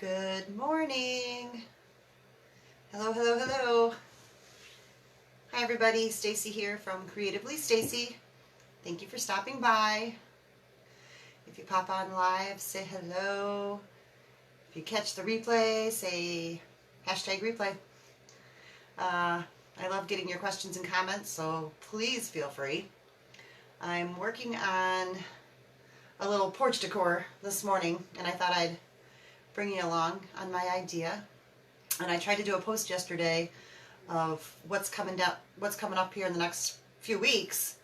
Good morning. Hello, hello, hello. Hi everybody, Stacy here from Creatively Stacy. Thank you for stopping by. If you pop on live, say hello. If you catch the replay, say #replay. I love getting your questions and comments, so please feel free. I'm working on a little porch decor this morning, and I thought I'd bring you along on my idea. And I tried to do a post yesterday of what's coming up here in the next few weeks,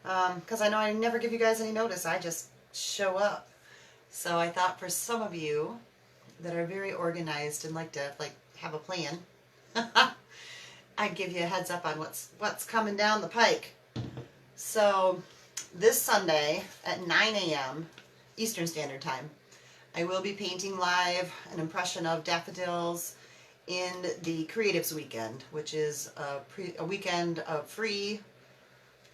because I know I never give you guys any notice. I just show up. So I thought for some of you that are very organized and like to have a plan, I'd give you a heads up on what's coming down the pike. So this Sunday at 9 a.m. Eastern Standard Time, I will be painting live an impression of daffodils in the Creatives Weekend, which is a weekend of free,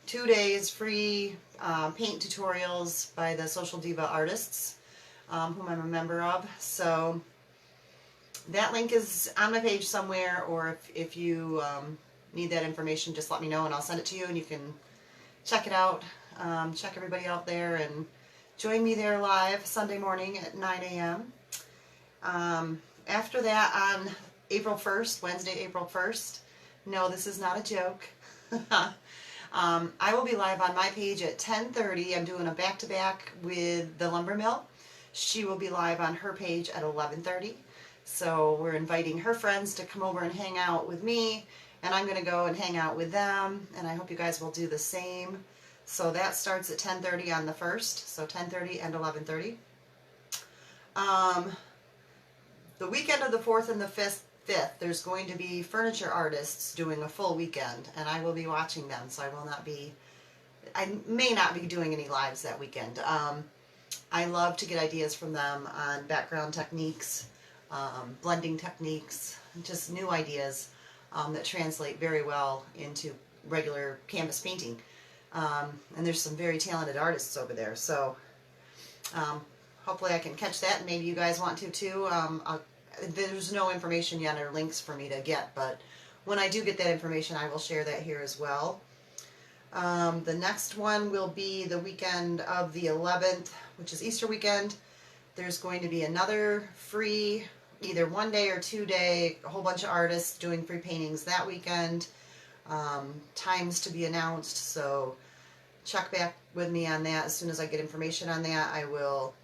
2 days free paint tutorials by the Social Diva artists, whom I'm a member of. So that link is on my page somewhere, or if you need that information, just let me know and I'll send it to you and you can check it out. Check everybody out there and join me there live Sunday morning at 9 a.m. After that, on April 1st, Wednesday, April 1st, no, this is not a joke. I will be live on my page at 10:30. I'm doing a back-to-back with the Lumber Mill. She will be live on her page at 11:30. So we're inviting her friends to come over and hang out with me, and I'm going to go and hang out with them, and I hope you guys will do the same. So that starts at 10:30 on the 1st, so 10:30 and 11:30. The weekend of the 4th and the 5th, there's going to be furniture artists doing a full weekend, and I will be watching them, so I may not be doing any lives that weekend. I love to get ideas from them on background techniques, blending techniques, just new ideas that translate very well into regular canvas painting. And there's some very talented artists over there, so hopefully I can catch that, and maybe you guys want to too. There's no information yet or links for me to get, but when I do get that information, I will share that here as well. The next one will be the weekend of the 11th, which is Easter weekend. There's going to be another free, either 1 day or 2 day, a whole bunch of artists doing free paintings that weekend. Times to be announced, so check back with me on that. As soon as I get information on that, I will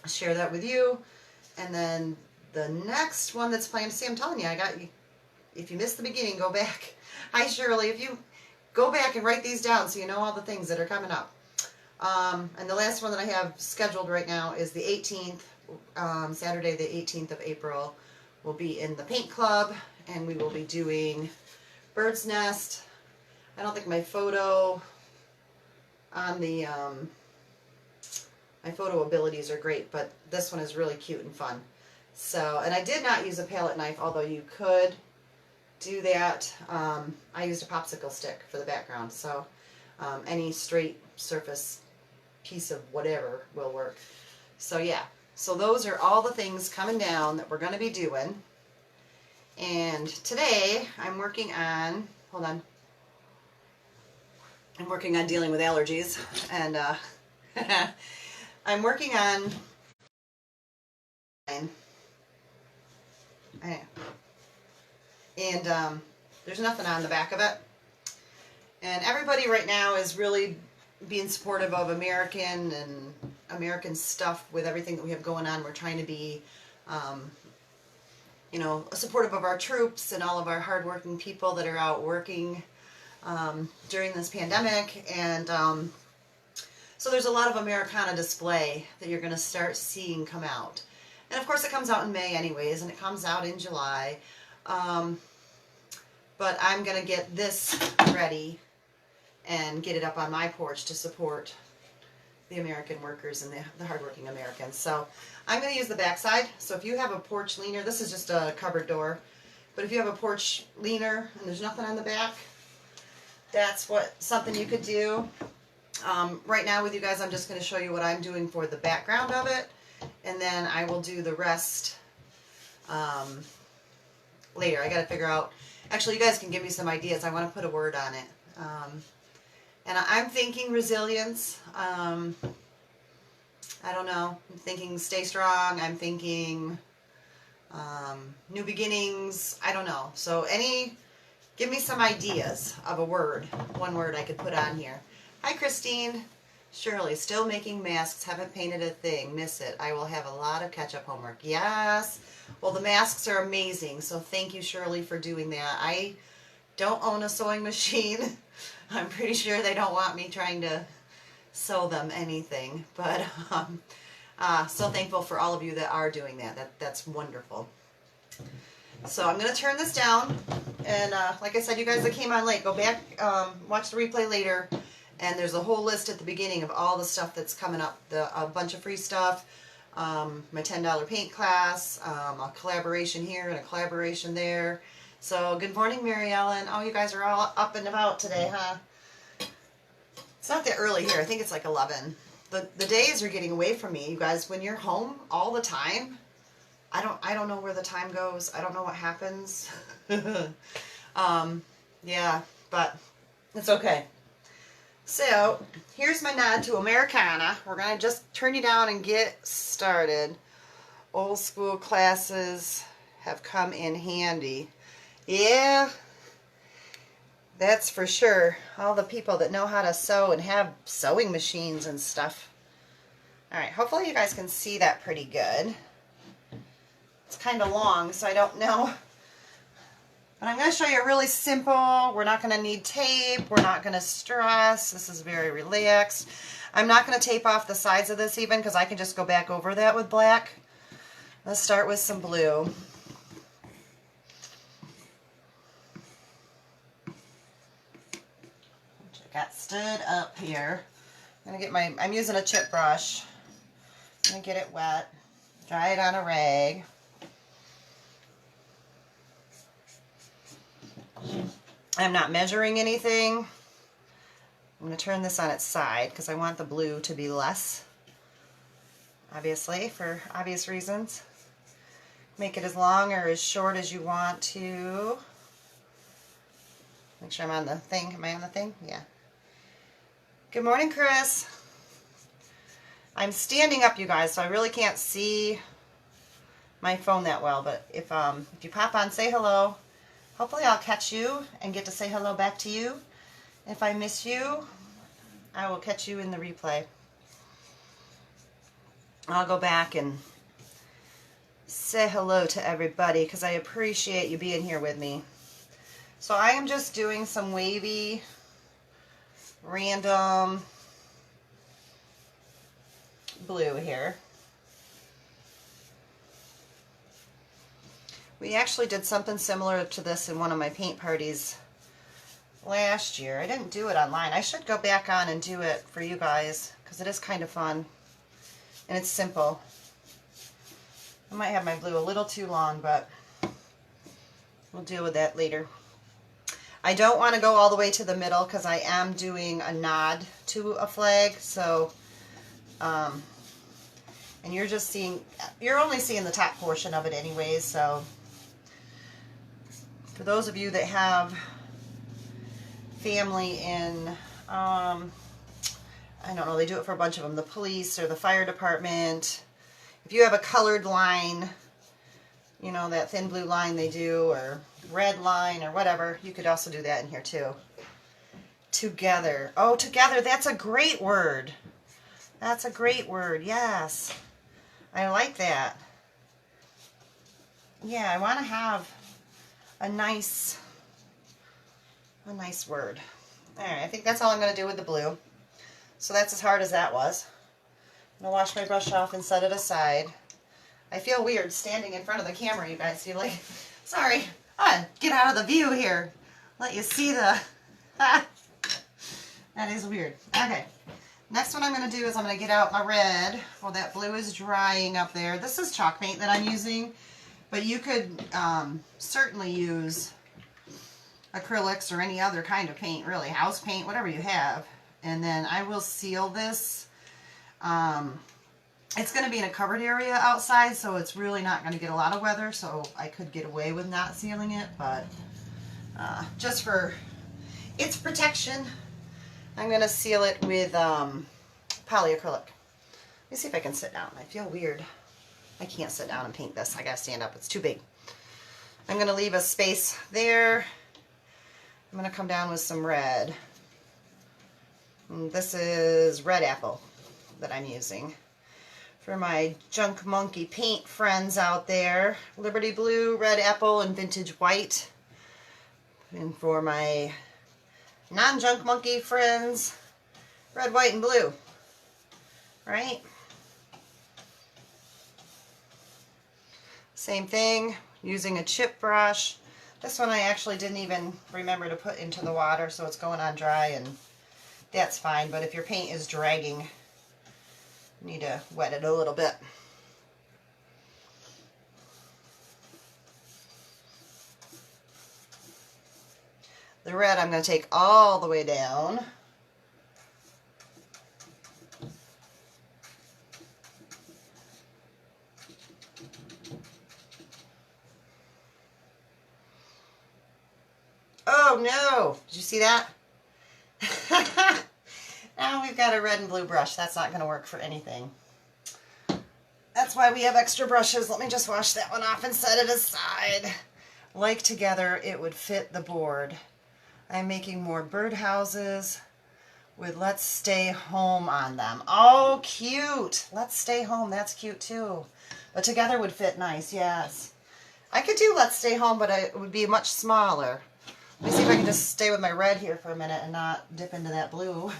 share that with you. And then the next one that's planned, see, I'm telling you, if you missed the beginning, go back. Hi Shirley, if you go back and write these down so you know all the things that are coming up. And the last one that I have scheduled right now is the 18th, Saturday the 18th of April. We'll be in the paint club, and we will be doing bird's nest. I don't think my photo on the my photo abilities are great, but this one is really cute and fun. So, and I did not use a palette knife, although you could do that. I used a popsicle stick for the background, so any straight surface piece of whatever will work. So yeah, so those are all the things coming down that we're going to be doing. And today I'm working on, hold on, I'm working on dealing with allergies, and I'm working on, and there's nothing on the back of it. And everybody right now is really being supportive of American stuff with everything that we have going on. We're trying to be supportive of our troops and all of our hardworking people that are out working during this pandemic. And so there's a lot of Americana display that you're going to start seeing come out. And of course it comes out in May anyways, and it comes out in July. But I'm going to get this ready and get it up on my porch to support the American workers and the hardworking Americans. So I'm going to use the back side. So if you have a porch leaner, this is just a cupboard door, but if you have a porch leaner and there's nothing on the back, that's something you could do. Right now with you guys, I'm just going to show you what I'm doing for the background of it, and then I will do the rest later. I got to figure out, actually you guys can give me some ideas. I want to put a word on it. And I'm thinking resilience. I don't know. I'm thinking stay strong. I'm thinking new beginnings. I don't know. So give me some ideas of a word. One word I could put on here. Hi, Christine. Shirley, still making masks. Haven't painted a thing. Miss it. I will have a lot of catch-up homework. Yes. Well, the masks are amazing. So thank you, Shirley, for doing that. I don't own a sewing machine. I'm pretty sure they don't want me trying to sew them anything. But so thankful for all of you that are doing that. That's wonderful. So I'm going to turn this down. And like I said, you guys that came on late, go back, watch the replay later. And there's a whole list at the beginning of all the stuff that's coming up. A bunch of free stuff, my $10 paint class, a collaboration here and a collaboration there. So good morning, Mary Ellen. Oh, you guys are all up and about today, huh? It's not that early here. I think it's like 11. The days are getting away from me, you guys. When you're home all the time, I don't know where the time goes. I don't know what happens. Yeah, but it's okay. So, here's my nod to Americana. We're going to just turn you down and get started. Old school classes have come in handy. Yeah, that's for sure. All the people that know how to sew and have sewing machines and stuff. Alright, hopefully you guys can see that pretty good. It's kind of long, so I don't know. But I'm going to show you really simple. We're not going to need tape. We're not going to stress. This is very relaxed. I'm not going to tape off the sides of this even because I can just go back over that with black. Let's start with some blue. Which I got stood up here. I'm using a chip brush. I'm going to get it wet. Dry it on a rag. I'm not measuring anything. I'm going to turn this on its side because I want the blue to be less, obviously, for obvious reasons. Make it as long or as short as you want to. Make sure I'm on the thing. Am I on the thing? Yeah. Good morning, Chris. I'm standing up, you guys, so I really can't see my phone that well, but if you pop on, say hello. Hopefully I'll catch you and get to say hello back to you. If I miss you, I will catch you in the replay. I'll go back and say hello to everybody because I appreciate you being here with me. So I am just doing some wavy, random blue here. We actually did something similar to this in one of my paint parties last year. I didn't do it online. I should go back on and do it for you guys because it is kind of fun and it's simple. I might have my blue a little too long, but we'll deal with that later. I don't want to go all the way to the middle because I am doing a nod to a flag. So, and you're only seeing the top portion of it anyways. So, for those of you that have family in, I don't know, they do it for a bunch of them, the police or the fire department. If you have a colored line, you know, that thin blue line they do, or red line or whatever, you could also do that in here too. Together. Oh, together, that's a great word. That's a great word, yes. I like that. Yeah, I want to have a nice word. Alright, I think that's all I'm going to do with the blue. So that's as hard as that was. I'm going to wash my brush off and set it aside. I feel weird standing in front of the camera, you guys. You're like, sorry, get out of the view here. Let you see the... That is weird. Okay, next one I'm going to do is I'm going to get out my red. Well, that blue is drying up there. This is chalk paint that I'm using. But you could certainly use acrylics or any other kind of paint, really, house paint, whatever you have. And then I will seal this It's going to be in a covered area outside, so it's really not going to get a lot of weather, so I could get away with not sealing it, but just for its protection, I'm going to seal it with polyacrylic. Let me see if I can sit down. I feel weird. I can't sit down and paint this. I got to stand up. It's too big. I'm going to leave a space there. I'm going to come down with some red. And this is red apple that I'm using. For my Junk Monkey paint friends out there, Liberty Blue, Red Apple, and Vintage White. And for my non-Junk Monkey friends, Red, White, and Blue. Right? Same thing, using a chip brush. This one I actually didn't even remember to put into the water, so it's going on dry, and that's fine. But if your paint is dragging, need to wet it a little bit. The red I'm going to take all the way down. Oh no! Did you see that? Now we've got a red and blue brush. That's not going to work for anything. That's why we have extra brushes. Let me just wash that one off and set it aside. Like together, it would fit the board. I'm making more birdhouses with Let's Stay Home on them. Oh, cute. Let's Stay Home. That's cute too. But together would fit nice, yes. I could do Let's Stay Home, but it would be much smaller. Let me see if I can just stay with my red here for a minute and not dip into that blue.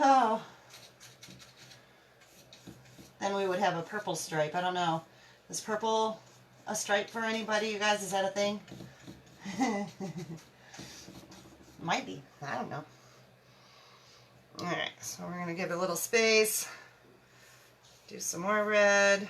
Oh. Then we would have a purple stripe. I don't know. Is purple a stripe for anybody? You guys, is that a thing? Might be. I don't know. Alright, so we're going to give it a little space. Do some more red.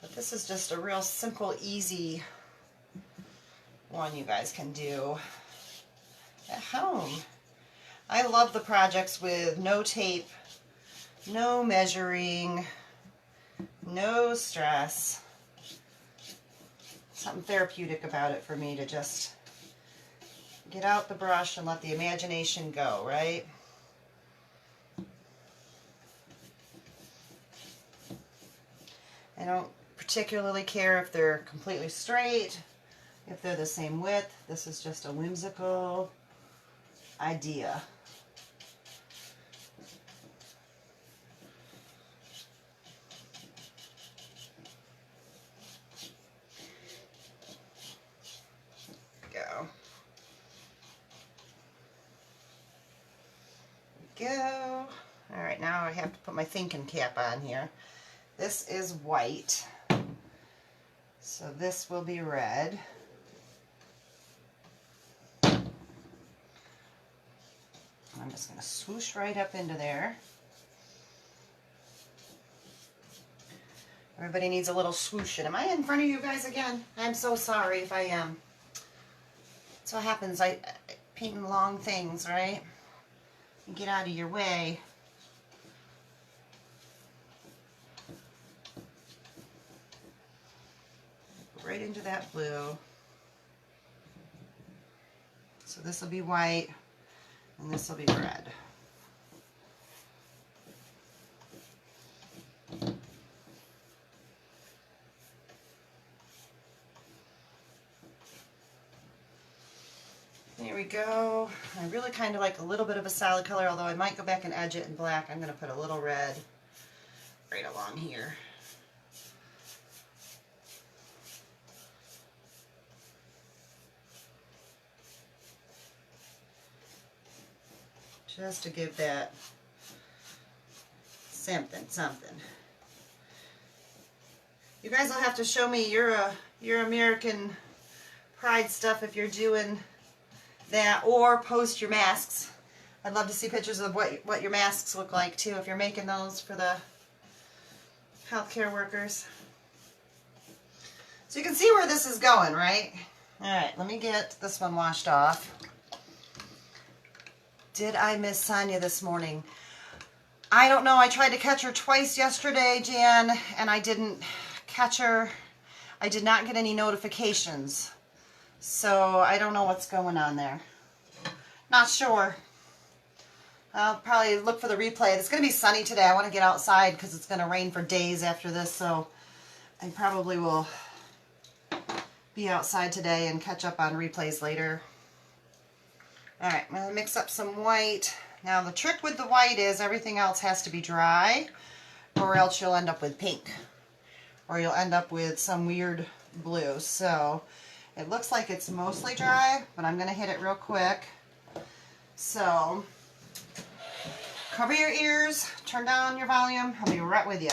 But this is just a real simple, easy one you guys can do at home. I love the projects with no tape, no measuring, no stress. Something therapeutic about it for me to just get out the brush and let the imagination go, right? I don't particularly care if they're completely straight, if they're the same width. This is just a whimsical idea. Go. Go. All right, now I have to put my thinking cap on here. This is white, so this will be red. I'm just going to swoosh right up into there. Everybody needs a little swooshing. Am I in front of you guys again? I'm so sorry if I am. That's what happens. I painting long things, right? Get out of your way. Right into that blue. So this will be white, and this will be red. There we go. I really kind of like a little bit of a solid color, although I might go back and edge it in black. I'm going to put a little red right along here. Just to give that something. You guys will have to show me your American Pride stuff if you're doing that, or post your masks. I'd love to see pictures of what your masks look like too, if you're making those for the healthcare workers. So you can see where this is going, right? Alright, let me get this one washed off. Did I miss Sonia this morning? I don't know. I tried to catch her twice yesterday, Jan, and I didn't catch her. I did not get any notifications. So I don't know what's going on there. Not sure. I'll probably look for the replay. It's going to be sunny today. I want to get outside because it's going to rain for days after this, so I probably will be outside today and catch up on replays later. Alright, I'm going to mix up some white. Now the trick with the white is everything else has to be dry, or else you'll end up with pink. Or you'll end up with some weird blue. So it looks like it's mostly dry, but I'm going to hit it real quick. So cover your ears, turn down your volume, I'll be right with you.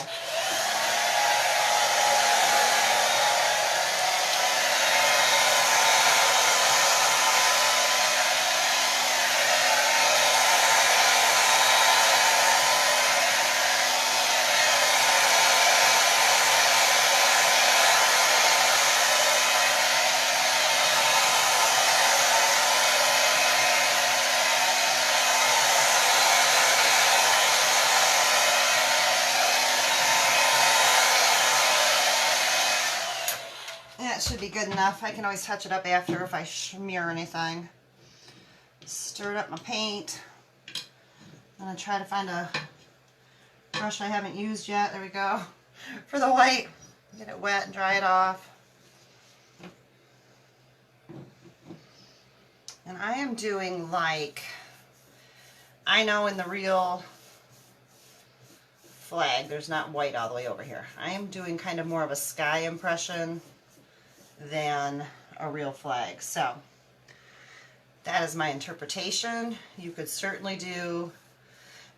Should be good enough. I can always touch it up after if I smear anything. Stirred up my paint. I'm going to try to find a brush I haven't used yet. There we go. For the white. Get it wet and dry it off. And I am doing like, I know in the real flag there's not white all the way over here. I am doing kind of more of a sky impression than a real flag. So that is my interpretation. You could certainly do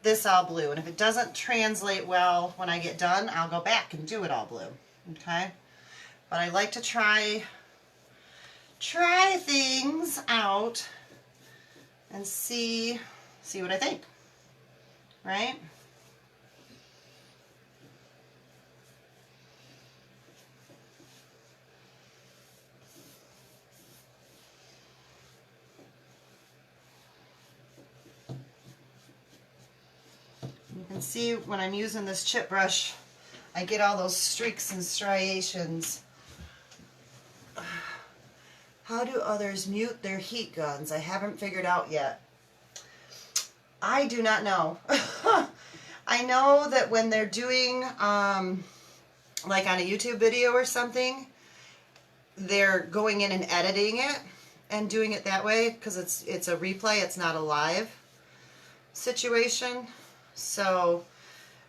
this all blue, and if it doesn't translate well when I get done, I'll go back and do it all blue. Okay, but I like to try things out and see what I think, right? You can see when I'm using this chip brush, I get all those streaks and striations. How do others mute their heat guns? I haven't figured out yet. I do not know. I know that when they're doing, like on a YouTube video or something, they're going in and editing it and doing it that way because it's a replay, it's not a live situation. So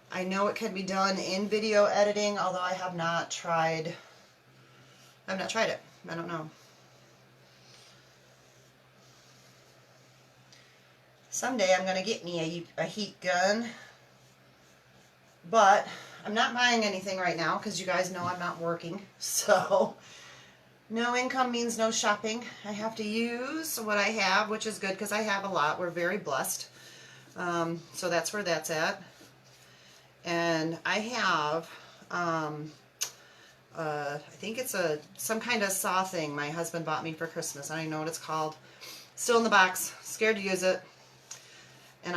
I know it can be done in video editing, although I have not tried it. I don't know. Someday I'm going to get me a heat gun, but I'm not buying anything right now because you guys know I'm not working. So no income means no shopping. I have to use what I have, which is good because I have a lot. We're very blessed. So that's where that's at. And I have, I think it's some kind of saw thing my husband bought me for Christmas. I don't even know what it's called. Still in the box. Scared to use it. And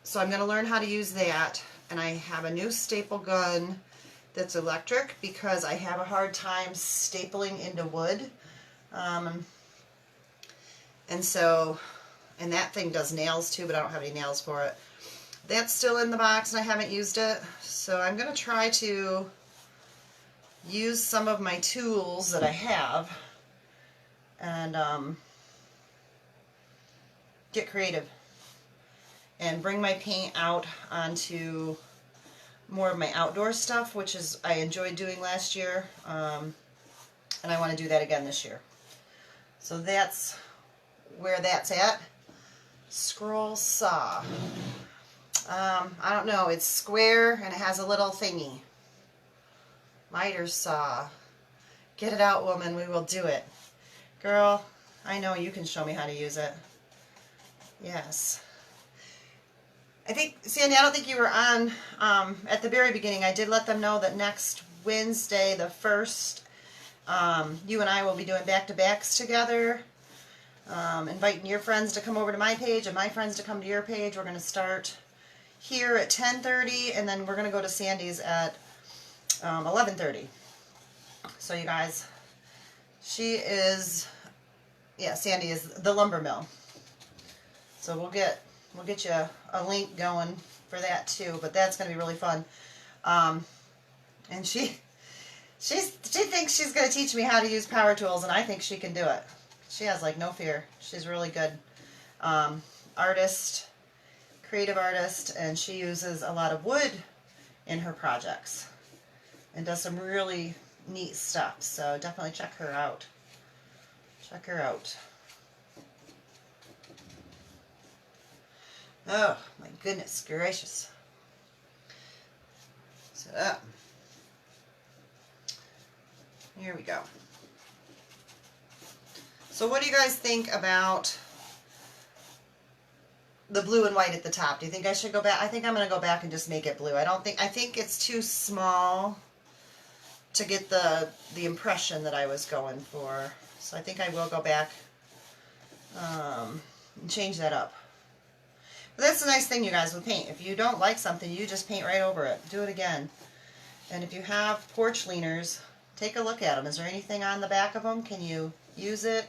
so I'm going to learn how to use that. And I have a new staple gun that's electric because I have a hard time stapling into wood. And that thing does nails too, but I don't have any nails for it. That's still in the box and I haven't used it. So I'm going to try to use some of my tools that I have and get creative and bring my paint out onto more of my outdoor stuff, which is I enjoyed doing last year, and I want to do that again this year. So that's where that's at. Scroll saw. I don't know, it's square and it has a little thingy. Miter saw. Get it out, woman, we will do it. Girl, I know you can show me how to use it. Yes. I think, Sandy, I don't think you were on at the very beginning. I did let them know that next Wednesday, the 1st, You and I will be doing back-to-backs together. Inviting your friends to come over to my page and my friends to come to your page. We're going to start here at 10:30, and then we're going to go to Sandy's at 11:30. So you guys, Sandy is the lumber mill. So we'll get you a link going for that too. But that's going to be really fun. And she thinks she's going to teach me how to use power tools, and I think she can do it. She has like no fear. She's really good artist, creative artist, and she uses a lot of wood in her projects and does some really neat stuff. So definitely check her out. Check her out. Oh my goodness gracious. So here we go. So what do you guys think about the blue and white at the top? Do you think I should go back? I think I'm going to go back and just make it blue. I think it's too small to get the impression that I was going for. So I think I will go back and change that up. But that's the nice thing, you guys, with paint. If you don't like something, you just paint right over it. Do it again. And if you have porch leaners, take a look at them. Is there anything on the back of them? Can you use it?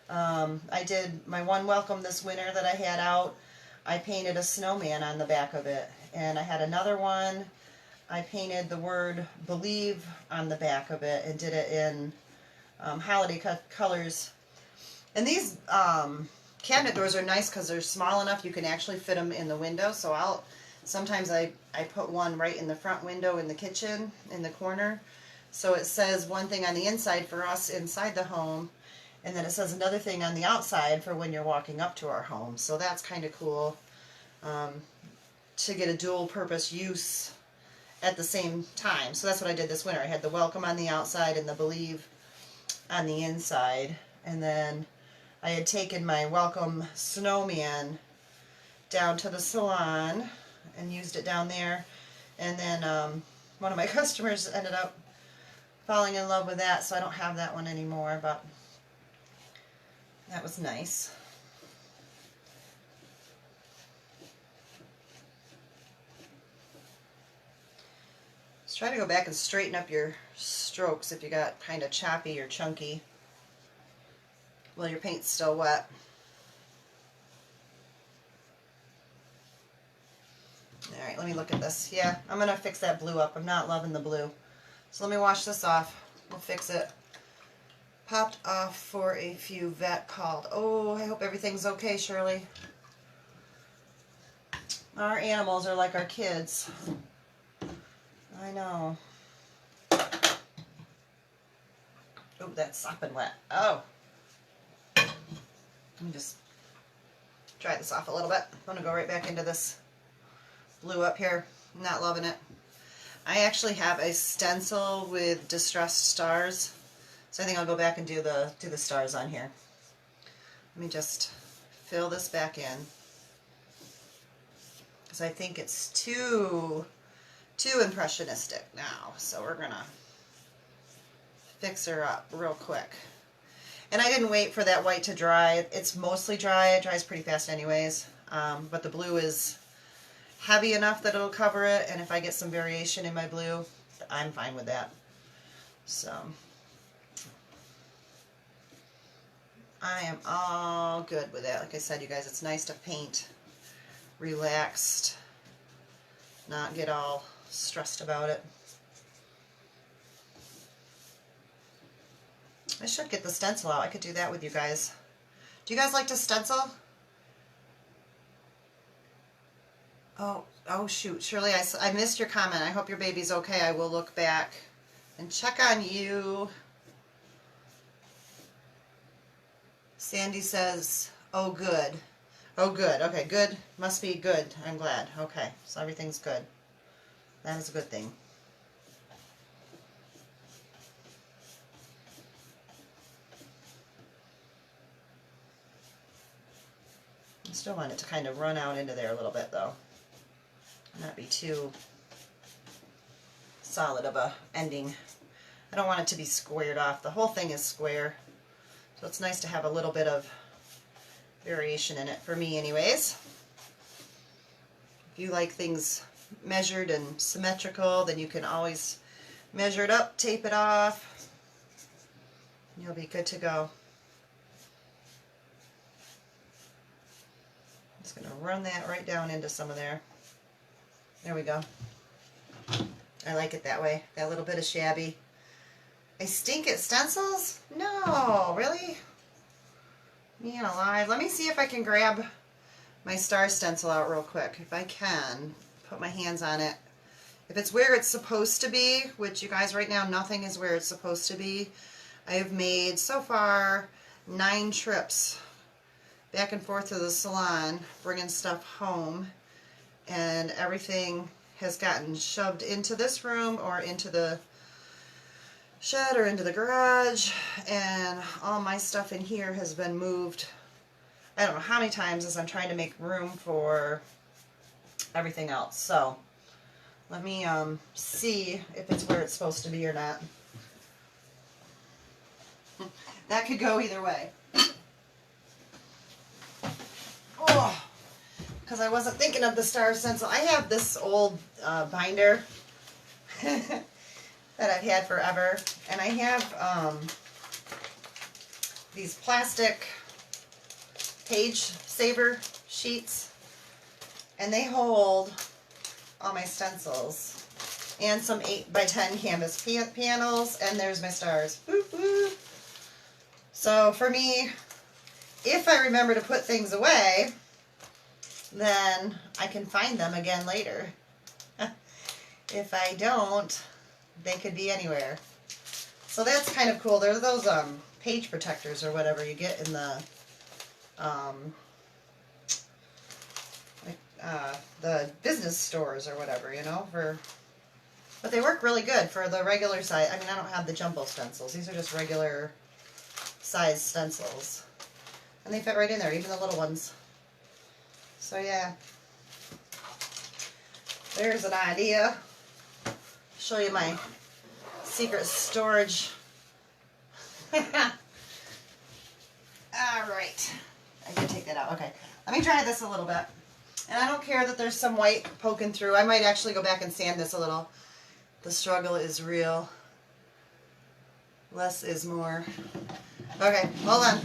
I did my one welcome this winter that I had out. I painted a snowman on the back of it. And I had another one. I painted the word believe on the back of it and did it in holiday colors. And these cabinet doors are nice because they're small enough you can actually fit them in the window. So sometimes I put one right in the front window in the kitchen in the corner. So it says one thing on the inside for us inside the home, and then it says another thing on the outside for when you're walking up to our home. So that's kind of cool to get a dual purpose use at the same time. So that's what I did this winter. I had the welcome on the outside and the believe on the inside. And then I had taken my welcome snowman down to the salon and used it down there. And then one of my customers ended up falling in love with that, so I don't have that one anymore, but that was nice. Just try to go back and straighten up your strokes if you got kind of choppy or chunky while your paint's still wet. Alright, let me look at this. Yeah, I'm going to fix that blue up. I'm not loving the blue. So let me wash this off. We'll fix it. Popped off for a few vet called. Oh, I hope everything's okay, Shirley. Our animals are like our kids. I know. Oh, that's sopping wet. Oh. Let me just dry this off a little bit. I'm going to go right back into this blue up here. I'm not loving it. I actually have a stencil with distressed stars, so I think I'll go back and do the stars on here. Let me just fill this back in because I think it's too impressionistic now. So we're gonna fix her up real quick. And I didn't wait for that white to dry. It's mostly dry. It dries pretty fast anyways. But the blue is heavy enough that it'll cover it, and if I get some variation in my blue, I'm fine with that. So I am all good with that. Like I said, you guys, it's nice to paint relaxed, not get all stressed about it. I should get the stencil out. I could do that with you guys. Do you guys like to stencil? Oh shoot, Shirley, I missed your comment. I hope your baby's okay. I will look back and check on you. Sandy says, oh good. Oh good, okay, good. Must be good. I'm glad. Okay, so everything's good. That is a good thing. I still want it to kind of run out into there a little bit though. Not be too solid of a ending. I don't want it to be squared off. The whole thing is square. So it's nice to have a little bit of variation in it, for me anyways. If you like things measured and symmetrical, then you can always measure it up, tape it off. You'll be good to go. Just going to run that right down into some of there. There we go. I like it that way. That little bit of shabby. I stink at stencils? No, really? Man alive. Let me see if I can grab my star stencil out real quick. If I can, put my hands on it. If it's where it's supposed to be, which you guys right now, nothing is where it's supposed to be. I have made so far 9 trips back and forth to the salon, bringing stuff home, and everything has gotten shoved into this room or into the shed or into the garage, and all my stuff in here has been moved I don't know how many times as I'm trying to make room for everything else. So let me see if it's where it's supposed to be or not. That could go either way. Oh, because I wasn't thinking of the star stencil. I have this old binder that I've had forever, and I have these plastic page saver sheets, and they hold all my stencils and some 8x10 canvas panels, and there's my stars. Woo woo. So for me, if I remember to put things away, then I can find them again later. If I don't, they could be anywhere. So that's kind of cool. They're those page protectors or whatever you get in the business stores or whatever, you know, but they work really good for the regular size. I mean, I don't have the jumbo stencils. These are just regular size stencils. And they fit right in there, even the little ones. So yeah, there's an idea. Show you my secret storage. Alright. I did take that out. Okay. Let me dry this a little bit. And I don't care that there's some white poking through. I might actually go back and sand this a little. The struggle is real. Less is more. Okay, hold on.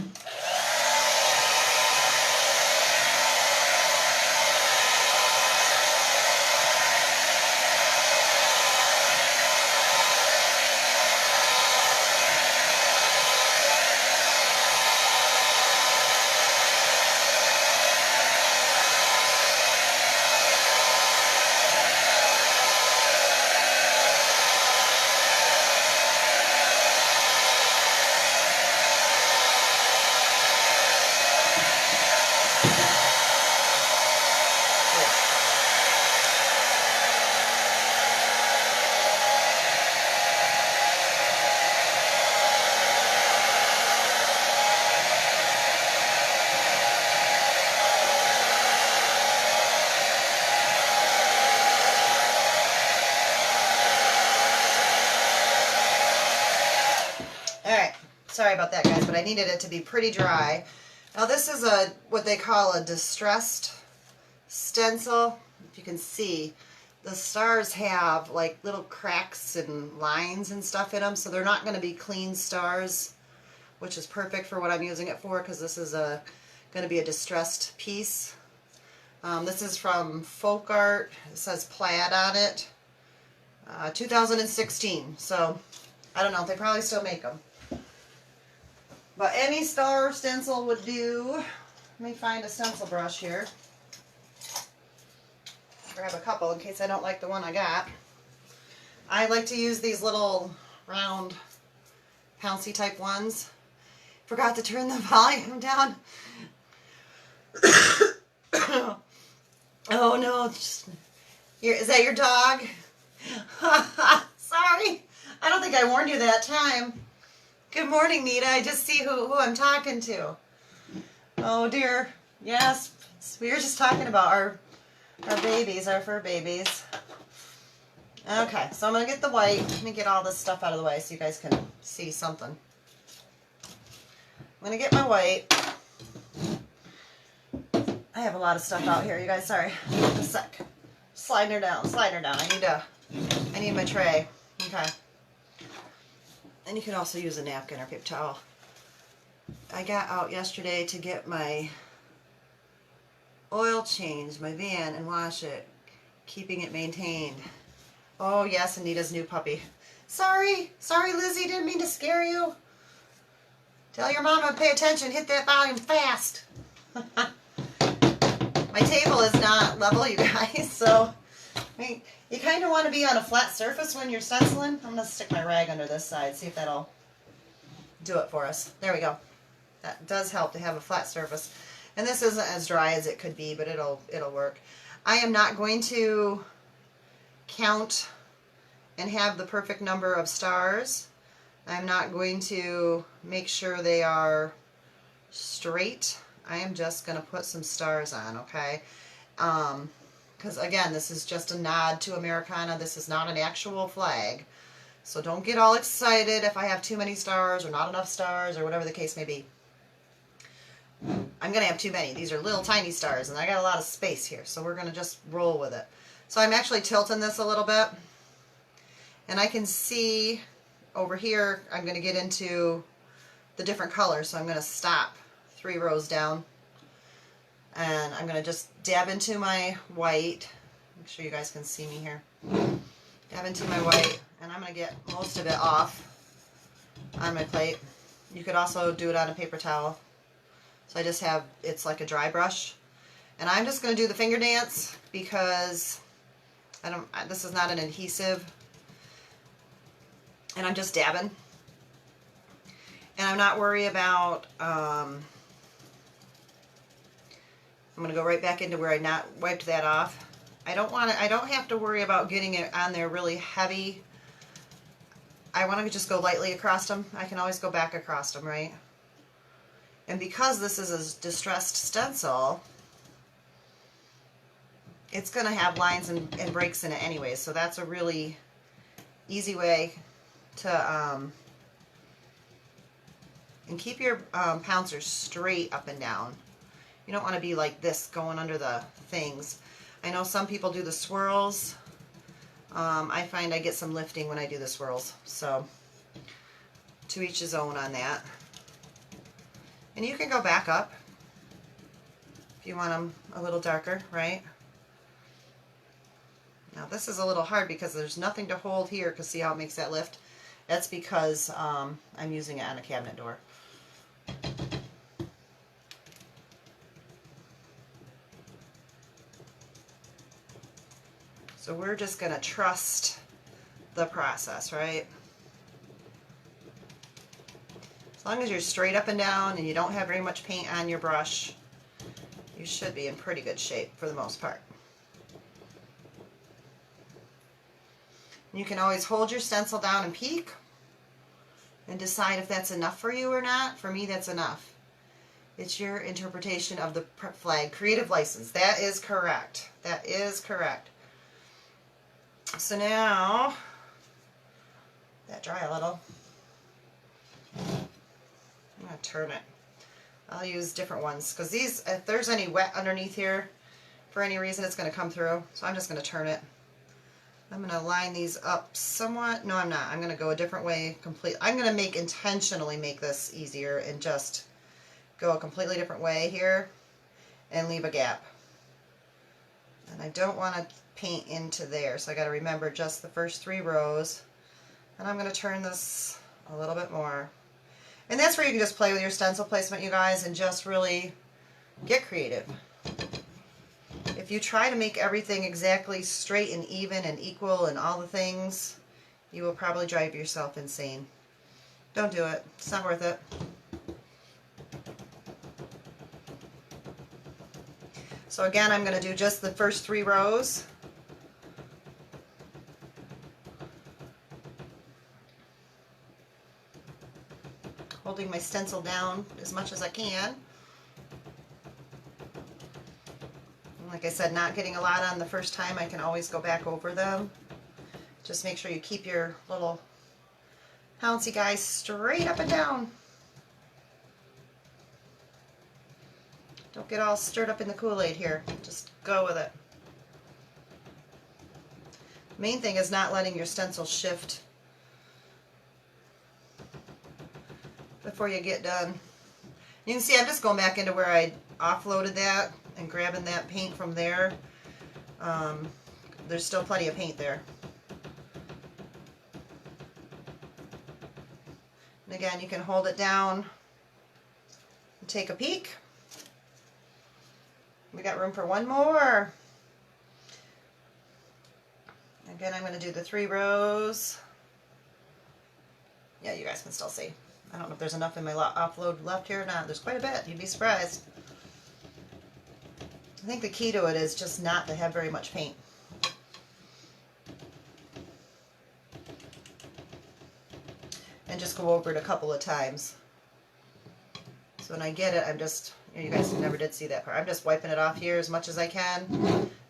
Alright, sorry about that guys, but I needed it to be pretty dry. Now this is what they call a distressed stencil. If you can see, the stars have like little cracks and lines and stuff in them, so they're not going to be clean stars, which is perfect for what I'm using it for, because this is going to be a distressed piece. This is from Folk Art. It says plaid on it. 2016, so I don't know, they probably still make them. But any star stencil would do. Let me find a stencil brush here. Grab a couple in case I don't like the one I got. I like to use these little round pouncy type ones. Forgot to turn the volume down. Oh no, is that your dog? Sorry, I don't think I warned you that time. Good morning, Nita. I just see who I'm talking to. Oh dear. Yes, we were just talking about our babies, our fur babies. Okay, so I'm going to get the white. Let me get all this stuff out of the way so you guys can see something. I'm going to get my white. I have a lot of stuff out here, you guys. Sorry. A sec. Sliding her down. Sliding her down. I need my tray. Okay. And you can also use a napkin or paper towel. I got out yesterday to get my oil changed, my van, and wash it, keeping it maintained. Oh yes, Anita's new puppy. Sorry, Lizzie, didn't mean to scare you. Tell your mama to pay attention, hit that volume fast. My table is not level, you guys, so you kind of want to be on a flat surface when you're stenciling. I'm going to stick my rag under this side, see if that'll do it for us. There we go. That does help to have a flat surface. And this isn't as dry as it could be, but it'll work. I am not going to count and have the perfect number of stars. I'm not going to make sure they are straight. I am just going to put some stars on, okay? Because again, this is just a nod to Americana. This is not an actual flag. So don't get all excited if I have too many stars or not enough stars or whatever the case may be. I'm going to have too many. These are little tiny stars and I got a lot of space here. So we're going to just roll with it. So I'm actually tilting this a little bit. And I can see over here, I'm going to get into the different colors. So I'm going to stop 3 rows down. And I'm going to just dab into my white. Make sure you guys can see me here. Dab into my white. And I'm going to get most of it off on my plate. You could also do it on a paper towel. So I just have, it's like a dry brush. And I'm just going to do the finger dance because this is not an adhesive. And I'm just dabbing. And I'm not worried about, I'm going to go right back into where I not wiped that off. I don't have to worry about getting it on there really heavy. I want to just go lightly across them. I can always go back across them, right? And because this is a distressed stencil, it's going to have lines and breaks in it anyway. So that's a really easy way to, and keep your pouncers straight up and down. You don't want to be like this going under the things. I know some people do the swirls. I find I get some lifting when I do the swirls. So to each his own on that. And you can go back up if you want them a little darker, right? Now this is a little hard because there's nothing to hold here, because see how it makes that lift? That's because I'm using it on a cabinet door. So we're just going to trust the process, right? As long as you're straight up and down and you don't have very much paint on your brush, you should be in pretty good shape for the most part. You can always hold your stencil down and peek and decide if that's enough for you or not. For me, that's enough. It's your interpretation of the flag. Creative license. That is correct. That is correct. So now, that dry a little. I'm going to turn it. I'll use different ones because these, if there's any wet underneath here, for any reason it's going to come through. So I'm just going to turn it. I'm going to line these up somewhat. No, I'm not. I'm going to go a different way completely. I'm going to intentionally make this easier and just go a completely different way here and leave a gap. And I don't want to paint into there, so I got to remember just the first 3 rows. And I'm going to turn this a little bit more. And that's where you can just play with your stencil placement, you guys, and just really get creative. If you try to make everything exactly straight and even and equal and all the things, you will probably drive yourself insane. Don't do it. It's not worth it. So again, I'm going to do just the first 3 rows. Holding my stencil down as much as I can. And like I said, not getting a lot on the first time, I can always go back over them. Just make sure you keep your little pouncy guys straight up and down. Don't get all stirred up in the Kool-Aid here. Just go with it. Main thing is not letting your stencil shift before you get done. You can see I'm just going back into where I offloaded that and grabbing that paint from there. There's still plenty of paint there. And again, you can hold it down and take a peek. We got room for one more. Again, I'm going to do the 3 rows. Yeah, you guys can still see. I don't know if there's enough in my offload left here or not. There's quite a bit. You'd be surprised. I think the key to it is just not to have very much paint. And just go over it a couple of times. So when I get it, I'm just, you guys never did see that part. I'm just wiping it off here as much as I can.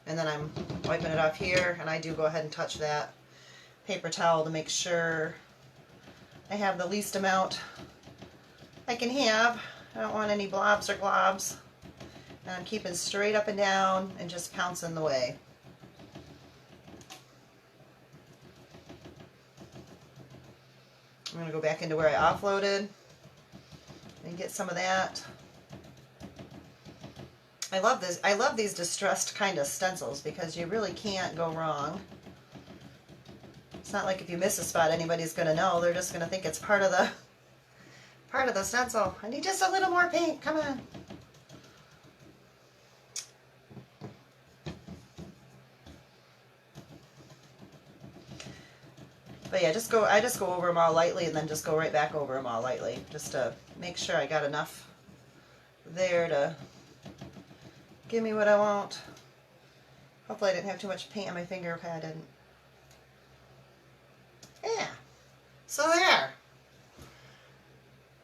And then I'm wiping it off here. And I do go ahead and touch that paper towel to make sure I have the least amount I can have. I don't want any blobs or globs. And I'm keeping straight up and down and just pouncing the way. I'm going to go back into where I offloaded and get some of that. I love this. I love these distressed kind of stencils because you really can't go wrong. It's not like if you miss a spot, anybody's going to know. They're just going to think it's part of the stencil. I need just a little more paint. Come on. But yeah, I just go over them all lightly and then just go right back over them all lightly, just to make sure I got enough there to give me what I want. Hopefully I didn't have too much paint on my finger. Okay, I didn't. Yeah. So there.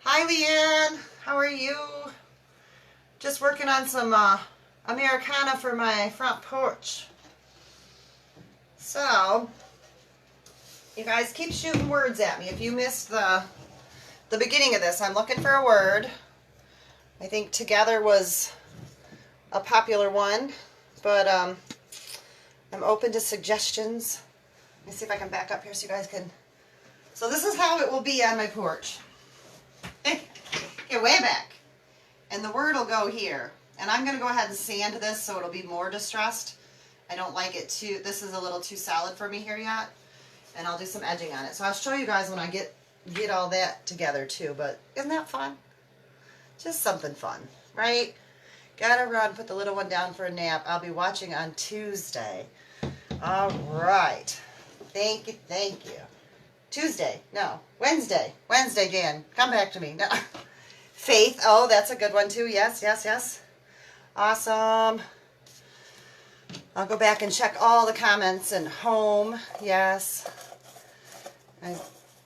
Hi, Leanne. How are you? Just working on some Americana for my front porch. So, you guys keep shooting words at me. If you missed the beginning of this, I'm looking for a word. I think together was a popular one, but I'm open to suggestions. Let me see if I can back up here so you guys can. So this is how it will be on my porch. Get way back. And the word will go here. And I'm going to go ahead and sand this so it'll be more distressed. I don't like it too, this is a little too solid for me here yet. And I'll do some edging on it. So I'll show you guys when I get all that together too. But isn't that fun? Just something fun, right? Gotta run, put the little one down for a nap. I'll be watching on Tuesday. All right. Thank you, thank you. Tuesday, no, Wednesday. Wednesday, Jan, come back to me. No. Faith, oh, that's a good one too. Yes, yes, yes. Awesome. I'll go back and check all the comments and home. Yes.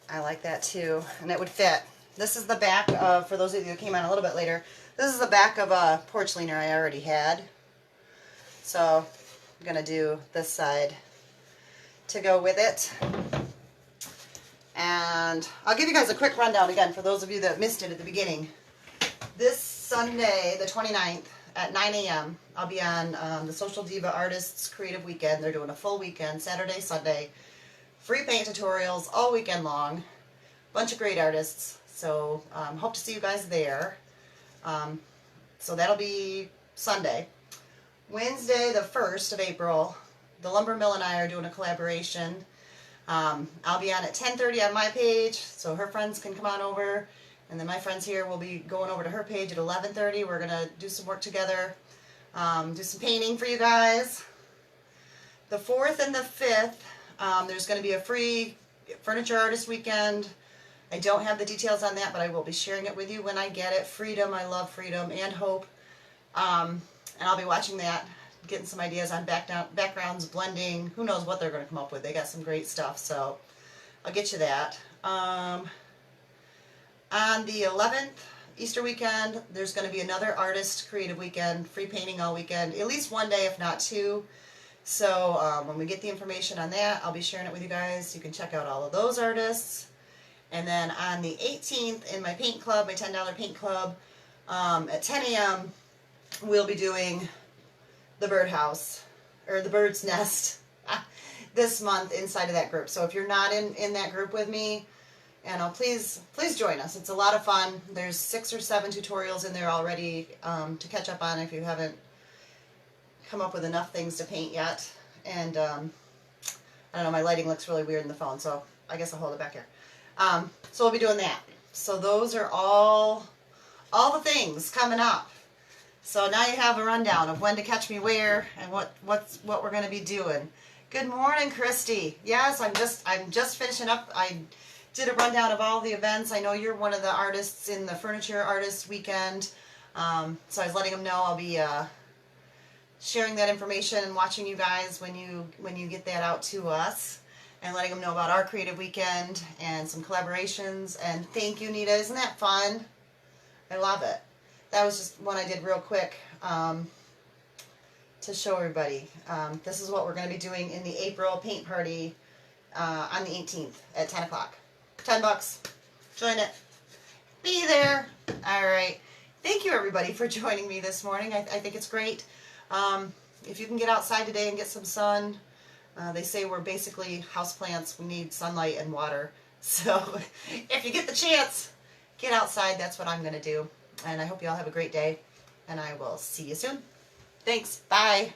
I like that too. And it would fit. This is the back of, for those of you who came on a little bit later, this is the back of a porch leaner I already had. So I'm going to do this side to go with it. And I'll give you guys a quick rundown again for those of you that missed it at the beginning. This Sunday, the 29th, at 9 a.m., I'll be on the Social Diva Artists Creative Weekend. They're doing a full weekend, Saturday, Sunday. Free paint tutorials all weekend long. Bunch of great artists. So hope to see you guys there. So that'll be Sunday. Wednesday, the 1st of April, the Lumber Mill and I are doing a collaboration. I'll be on at 10:30 on my page, so her friends can come on over. And then my friends here will be going over to her page at 11:30. We're going to do some work together, do some painting for you guys. The 4th and the 5th, there's going to be a free furniture artist weekend. I don't have the details on that, but I will be sharing it with you when I get it. Freedom, I love freedom and hope. And I'll be watching that, getting some ideas on backgrounds, blending. Who knows what they're going to come up with. They got some great stuff, so I'll get you that. On the 11th, Easter weekend, there's going to be another artist creative weekend, free painting all weekend, at least one day, if not two. So when we get the information on that, I'll be sharing it with you guys. You can check out all of those artists. And then on the 18th in my paint club, my $10 paint club, at 10 a.m., we'll be doing the birdhouse, or the bird's nest, this month inside of that group. So if you're not in that group with me, please join us. It's a lot of fun. There's 6 or 7 tutorials in there already to catch up on if you haven't come up with enough things to paint yet. And I don't know, my lighting looks really weird in the phone, so I guess I'll hold it back here. So we'll be doing that. So those are all the things coming up. So now you have a rundown of when to catch me where and what we're going to be doing. Good morning, Christy. Yes, I'm just finishing up. I did a rundown of all the events. I know you're one of the artists in the Furniture Artists Weekend. So I was letting them know I'll be sharing that information and watching you guys when you get that out to us, and letting them know about our creative weekend and some collaborations. And thank you, Nita. Isn't that fun? I love it. That was just one I did real quick to show everybody. This is what we're going to be doing in the April paint party on the 18th at 10 o'clock. $10. Join it. Be there. All right. Thank you, everybody, for joining me this morning. I think it's great. If you can get outside today and get some sun, they say we're basically houseplants. We need sunlight and water. So if you get the chance, get outside. That's what I'm going to do. And I hope you all have a great day. And I will see you soon. Thanks. Bye.